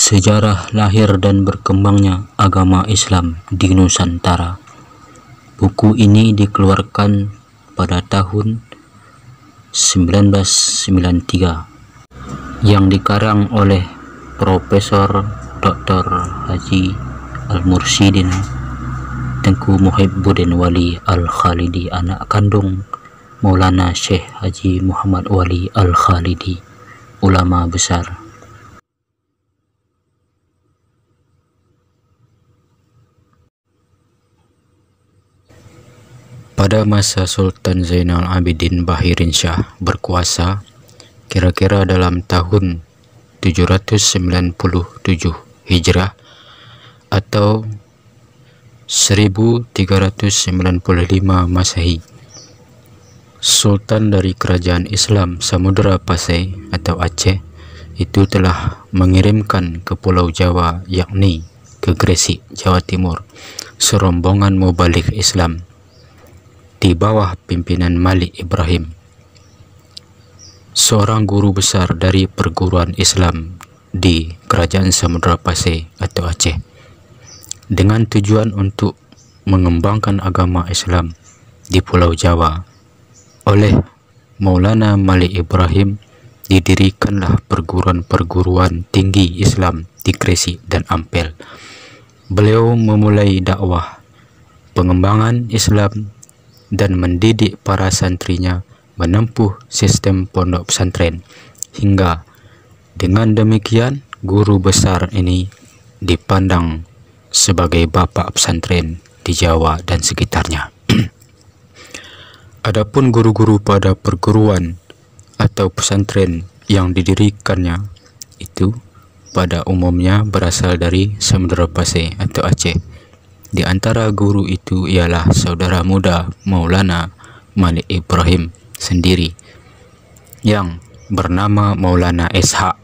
Sejarah lahir dan berkembangnya agama Islam di Nusantara. Buku ini dikeluarkan pada tahun 1993 yang dikarang oleh Profesor Dr. Haji Al-Mursyidin Tengku Muhibbuddin Wali Al-Khalidi, anak kandung Maulana Syekh Haji Muhammad Wali Al-Khalidi, ulama besar. Pada masa Sultan Zainal Abidin Bahirin Shah berkuasa, kira-kira dalam tahun 797 Hijrah atau 1395 Masehi, Sultan dari Kerajaan Islam Samudra Pasai atau Aceh itu telah mengirimkan ke Pulau Jawa, yakni ke Gresik, Jawa Timur, serombongan mubalik Islam di bawah pimpinan Malik Ibrahim, seorang guru besar dari perguruan Islam di Kerajaan Samudra Pasai atau Aceh, dengan tujuan untuk mengembangkan agama Islam di Pulau Jawa. Oleh Maulana Malik Ibrahim didirikanlah perguruan-perguruan tinggi Islam di Gresik dan Ampel. Beliau memulai dakwah pengembangan Islam dan mendidik para santrinya menempuh sistem pondok pesantren, hingga dengan demikian guru besar ini dipandang sebagai bapak pesantren di Jawa dan sekitarnya. Adapun guru-guru pada perguruan atau pesantren yang didirikannya itu pada umumnya berasal dari Samudra Pasai atau Aceh. Di antara guru itu ialah saudara muda Maulana Malik Ibrahim sendiri yang bernama Maulana Ishaq.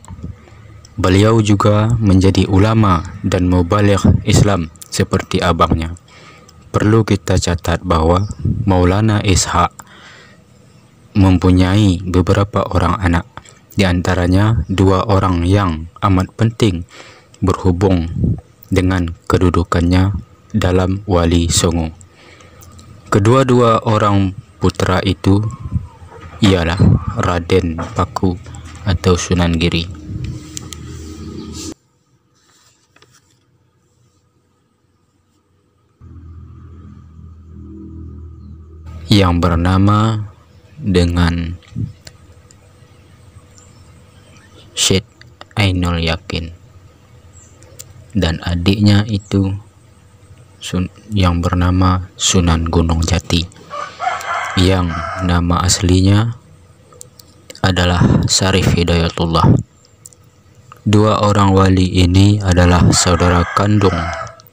Beliau juga menjadi ulama dan mubaligh Islam seperti abangnya. Perlu kita catat bahwa Maulana Ishaq mempunyai beberapa orang anak, di antaranya 2 orang yang amat penting berhubung dengan kedudukannya dalam Wali Songo. Kedua-dua orang putra itu ialah Raden Paku atau Sunan Giri. Yang bernama dengan Syed Ainul Yakin, dan adiknya itu yang bernama Sunan Gunung Jati, yang nama aslinya adalah Syarif Hidayatullah. 2 orang wali ini adalah saudara kandung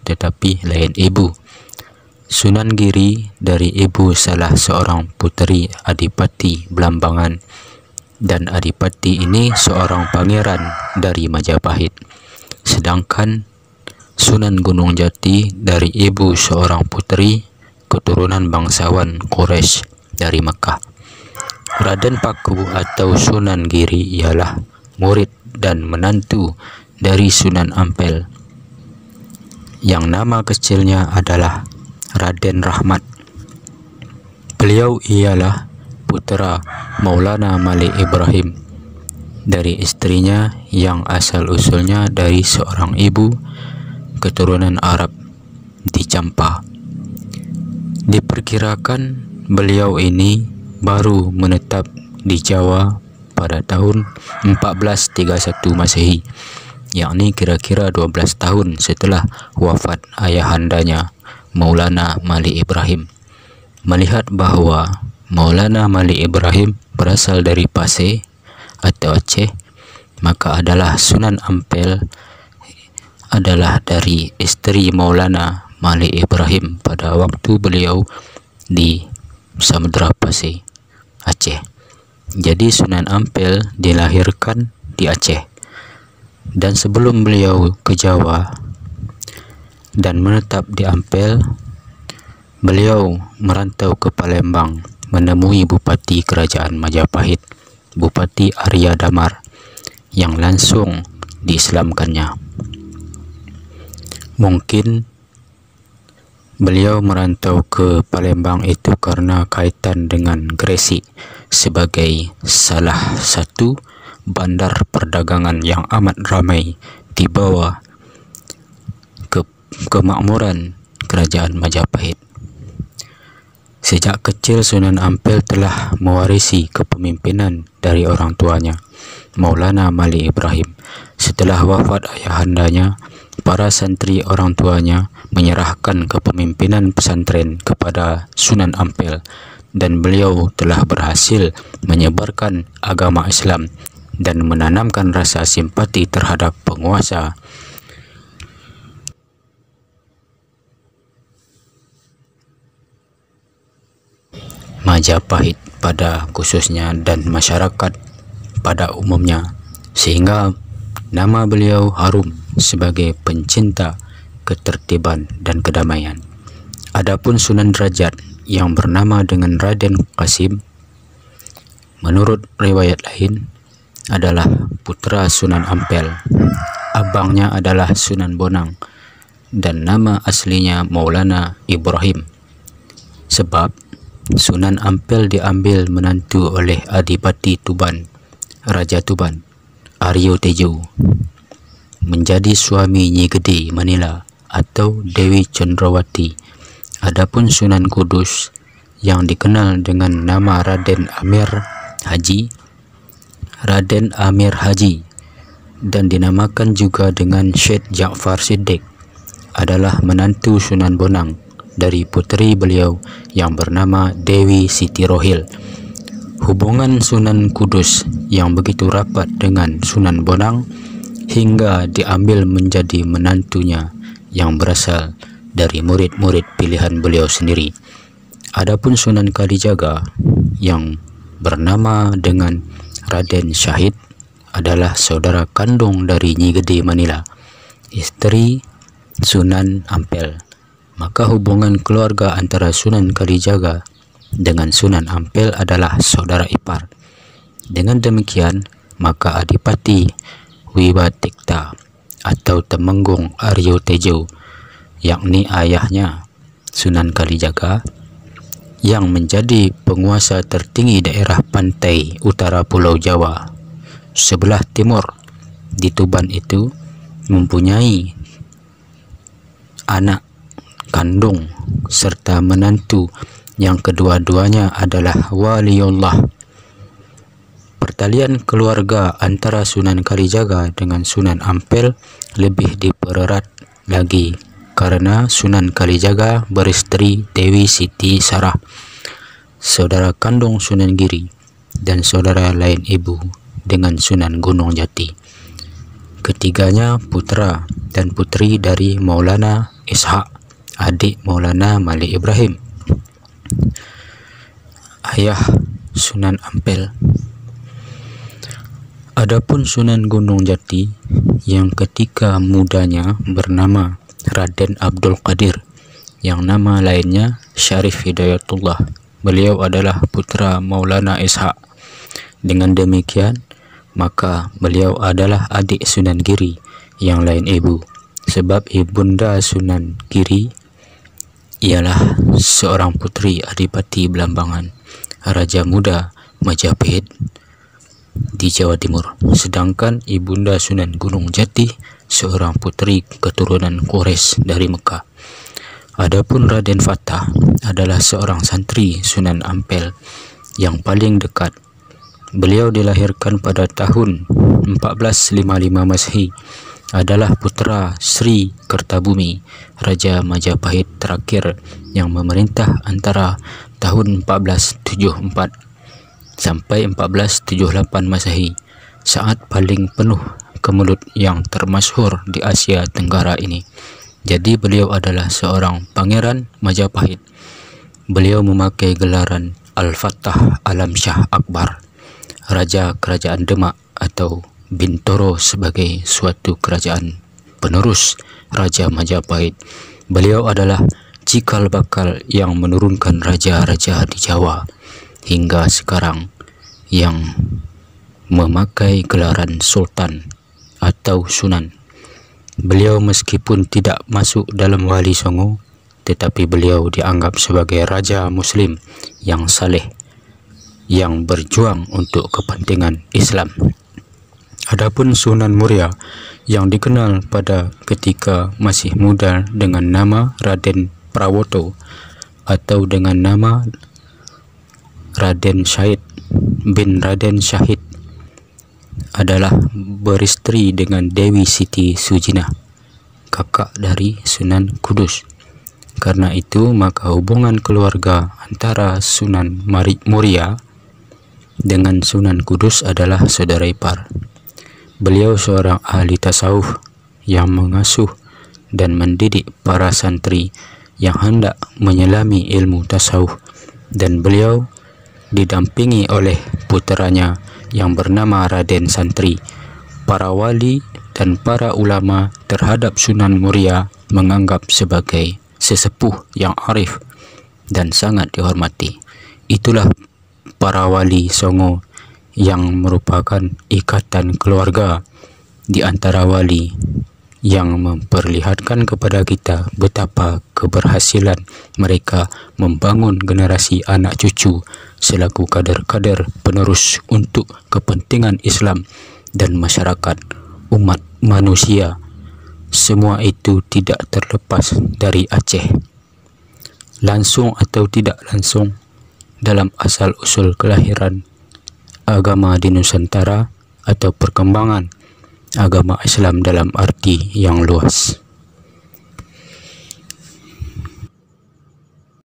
tetapi lain ibu. Sunan Giri dari ibu salah seorang puteri Adipati Blambangan, dan Adipati ini seorang pangeran dari Majapahit. Sedangkan Sunan Gunung Jati dari ibu seorang puteri keturunan bangsawan Quraisy dari Mekah. Raden Paku atau Sunan Giri ialah murid dan menantu dari Sunan Ampel, yang nama kecilnya adalah Raden Rahmat. Beliau ialah putra Maulana Malik Ibrahim dari istrinya yang asal-usulnya dari seorang ibu keturunan Arab di Campa. Diperkirakan beliau ini baru menetap di Jawa pada tahun 1431 Masehi, yakni kira-kira 12 tahun setelah wafat ayahandanya Maulana Malik Ibrahim. Melihat bahwa Maulana Malik Ibrahim berasal dari Pasai atau Aceh, maka adalah Sunan Ampel adalah dari istri Maulana Malik Ibrahim pada waktu beliau di Samudra Pasai, Aceh. Jadi Sunan Ampel dilahirkan di Aceh, dan sebelum beliau ke Jawa dan menetap di Ampel, beliau merantau ke Palembang menemui Bupati Kerajaan Majapahit, Bupati Arya Damar, yang langsung diislamkannya. Mungkin beliau merantau ke Palembang itu karena kaitan dengan Gresik sebagai salah satu bandar perdagangan yang amat ramai di bawah kemakmuran kerajaan Majapahit. Sejak kecil Sunan Ampel telah mewarisi kepemimpinan dari orang tuanya, Maulana Malik Ibrahim. Setelah wafat ayahandanya, para santri orang tuanya menyerahkan kepemimpinan pesantren kepada Sunan Ampel, dan beliau telah berhasil menyebarkan agama Islam dan menanamkan rasa simpati terhadap penguasa Majapahit pada khususnya dan masyarakat pada umumnya, sehingga nama beliau harum sebagai pencinta ketertiban dan kedamaian. Adapun Sunan Derajat yang bernama dengan Raden Qasim, menurut riwayat lain adalah putra Sunan Ampel. Abangnya adalah Sunan Bonang dan nama aslinya Maulana Ibrahim. Sebab Sunan Ampel diambil menantu oleh Adipati Tuban, Raja Tuban, Aryo Tejo, menjadi suami Nyi Gede Manila atau Dewi Cendrawati. Adapun Sunan Kudus yang dikenal dengan nama Raden Amir Haji dan dinamakan juga dengan Syed Ja'far Siddiq adalah menantu Sunan Bonang dari puteri beliau yang bernama Dewi Siti Rohil. Hubungan Sunan Kudus yang begitu rapat dengan Sunan Bonang hingga diambil menjadi menantunya yang berasal dari murid-murid pilihan beliau sendiri. Adapun Sunan Kalijaga yang bernama dengan Raden Syahid adalah saudara kandung dari Nyi Gede Manila, istri Sunan Ampel. Maka hubungan keluarga antara Sunan Kalijaga dengan Sunan Ampel adalah saudara ipar. Dengan demikian, maka Adipati Wiwatikta atau Temenggung Aryo Tejo, yakni ayahnya Sunan Kalijaga, yang menjadi penguasa tertinggi daerah pantai utara Pulau Jawa sebelah timur di Tuban itu, mempunyai anak kandung serta menantu yang kedua-duanya adalah waliullah. Pertalian keluarga antara Sunan Kalijaga dengan Sunan Ampel lebih dipererat lagi karena Sunan Kalijaga beristri Dewi Siti Sarah, saudara kandung Sunan Giri, dan saudara lain ibu dengan Sunan Gunung Jati. Ketiganya putra dan putri dari Maulana Ishaq, adik Maulana Malik Ibrahim, ayah Sunan Ampel. Adapun Sunan Gunung Jati yang ketika mudanya bernama Raden Abdul Qadir, yang nama lainnya Syarif Hidayatullah. Beliau adalah putra Maulana Ishaq. Dengan demikian, maka beliau adalah adik Sunan Giri yang lain ibu, sebab ibunda Sunan Giri ialah seorang putri Adipati Belambangan, Raja Muda Majapahit di Jawa Timur, sedangkan ibunda Sunan Gunung Jati seorang putri keturunan Quraisy dari Mekah. Adapun Raden Fatah adalah seorang santri Sunan Ampel yang paling dekat. Beliau dilahirkan pada tahun 1455 Masehi, adalah putra Sri Kertabumi, Raja Majapahit terakhir yang memerintah antara tahun 1474 sampai 1478 Masehi, saat paling penuh kemelut yang termasyhur di Asia Tenggara ini. Jadi beliau adalah seorang pangeran Majapahit. Beliau memakai gelaran Al-Fatah Alam Shah Akbar, Raja Kerajaan Demak atau Bintoro, sebagai suatu kerajaan penerus Raja Majapahit. Beliau adalah cikal bakal yang menurunkan raja-raja di Jawa hingga sekarang yang memakai gelaran Sultan atau Sunan. Beliau meskipun tidak masuk dalam Wali Songo, tetapi beliau dianggap sebagai Raja Muslim yang saleh, yang berjuang untuk kepentingan Islam. Adapun Sunan Muria yang dikenal pada ketika masih muda dengan nama Raden Prawoto atau dengan nama Raden Syahid bin Raden Syahid, adalah beristri dengan Dewi Siti Sujinah, kakak dari Sunan Kudus. Karena itu maka hubungan keluarga antara Sunan Muria dengan Sunan Kudus adalah saudara ipar. Beliau seorang ahli tasawuf yang mengasuh dan mendidik para santri yang hendak menyelami ilmu tasawuf, dan beliau didampingi oleh puteranya yang bernama Raden Santri. Para wali dan para ulama terhadap Sunan Muria menganggap sebagai sesepuh yang arif dan sangat dihormati. Itulah para wali Songo yang merupakan ikatan keluarga di antara wali yang memperlihatkan kepada kita betapa keberhasilan mereka membangun generasi anak cucu selaku kader-kader penerus untuk kepentingan Islam dan masyarakat umat manusia. Semua itu tidak terlepas dari Aceh. Langsung atau tidak langsung, dalam asal-usul kelahiran agama di Nusantara atau perkembangan agama Islam dalam arti yang luas.